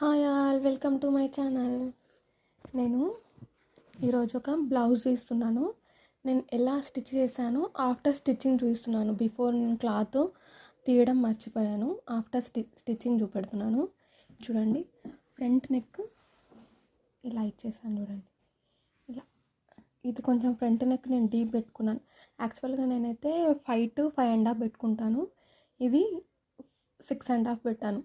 Hi all, welcome to my channel. నేను ఈరోజు ఒక బ్లౌజ్ తీస్తున్నాను. నేను ఎలా స్టిచ్ చేశానో ఆఫ్టర్ స్టిచ్చింగ్ చూపిస్తున్నాను. బిఫోర్ నేను క్లాత్ తీయడం మర్చిపోయాను. ఆఫ్టర్ స్టిచ్చింగ్ చూపెడుతున్నాను. చూడండి, ఫ్రంట్ నెక్ ఇలా ఇచ్చేసాను. చూడండి, ఇలా ఇది కొంచెం ఫ్రంట్ నెక్ నేను డీప్ పెట్టుకున్నాను. యాక్చువల్గా నేనైతే 5 to 5.5 పెట్టుకుంటాను. ఇది 6.5 పెట్టాను.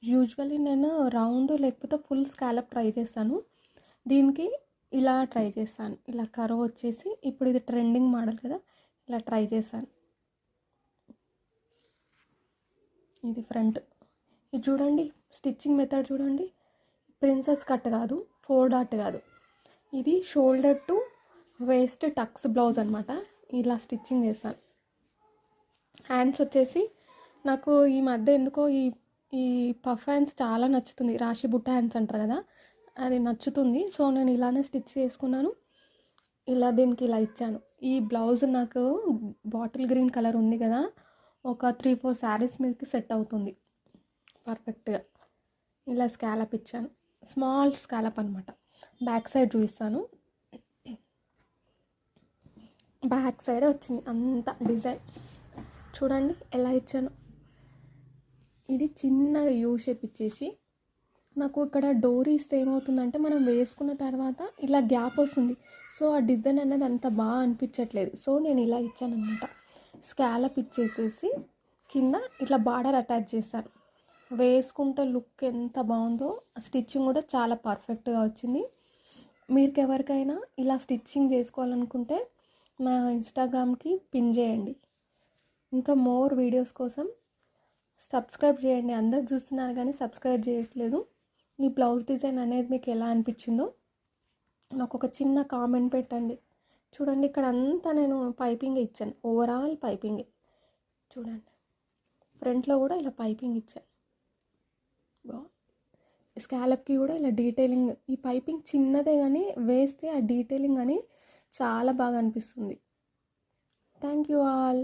యూజువల్లీ నేను రౌండ్ లేకపోతే ఫుల్ స్కాలప్ ట్రై చేస్తాను. దీనికి ఇలా ట్రై చేస్తాను. ఇలా కర్వ్ వచ్చేసి ఇప్పుడు ఇది ట్రెండింగ్ మోడల్ కదా, ఇలా ట్రై చేశాను. ఇది ఫ్రంట్. ఇది చూడండి, స్టిచ్చింగ్ మెథడ్ చూడండి. ప్రిన్సెస్ కట్ కాదు, 4 డాట్ కాదు, ఇది shoulder to waist tucks blouse అనమాట. ఇలా స్టిచ్చింగ్ చేస్తాను. హ్యాండ్స్ వచ్చేసి నాకు ఈ మధ్య ఎందుకో ఈ పఫ్ హ్యాండ్స్ చాలా నచ్చుతుంది. రాశి బుట్ట హ్యాండ్స్ అంటారు కదా, అది నచ్చుతుంది. సో నేను ఇలానే స్టిచ్ చేసుకున్నాను. ఇలా దీనికి ఇలా ఇచ్చాను. ఈ బ్లౌజ్ నాకు బాటిల్ గ్రీన్ కలర్ ఉంది కదా, ఒక 3-4 శారీస్ మీదకి సెట్ అవుతుంది పర్ఫెక్ట్గా. ఇలా స్కాలప్ ఇచ్చాను, స్మాల్ స్కాలప్ అనమాట. బ్యాక్ సైడ్ చూపిస్తాను. బ్యాక్ సైడ్ వచ్చింది అంత డిజైన్. చూడండి ఎలా ఇచ్చాను. ఇది చిన్నగా యూ షేప్ ఇచ్చేసి, నాకు ఇక్కడ డోరీ ఇస్తే ఏమవుతుందంటే మనం వేసుకున్న తర్వాత ఇలా గ్యాప్ వస్తుంది. సో ఆ డిజైన్ అనేది అంత బాగా అనిపించట్లేదు. సో నేను ఇలా ఇచ్చాను అనమాట. స్కాలప్ ఇచ్చేసేసి కింద ఇట్లా బార్డర్ అటాచ్ చేశాను. వేసుకుంటే లుక్ ఎంత బాగుందో, స్టిచ్చింగ్ కూడా చాలా పర్ఫెక్ట్గా వచ్చింది. మీకు ఎవరికైనా ఇలా స్టిచ్చింగ్ చేసుకోవాలనుకుంటే నా ఇన్స్టాగ్రామ్కి పిన్ చేయండి. ఇంకా మోర్ వీడియోస్ కోసం సబ్స్క్రైబ్ చేయండి. అందరు చూస్తున్నారు కానీ సబ్స్క్రైబ్ చేయట్లేదు. ఈ బ్లౌజ్ డిజైన్ అనేది మీకు ఎలా అనిపించిందో నాకు ఒక చిన్న కామెంట్ పెట్టండి. చూడండి, ఇక్కడ అంతా నేను పైపింగ్ ఇచ్చాను, ఓవరాల్ పైపింగ్. చూడండి, ఫ్రంట్లో కూడా ఇలా పైపింగ్ ఇచ్చాను. స్కాలప్కి కూడా ఇలా డీటెయిలింగ్. ఈ పైపింగ్ చిన్నదే కానీ వేస్తే ఆ డీటెయిలింగ్ అని చాలా బాగా అనిపిస్తుంది. Thank you all.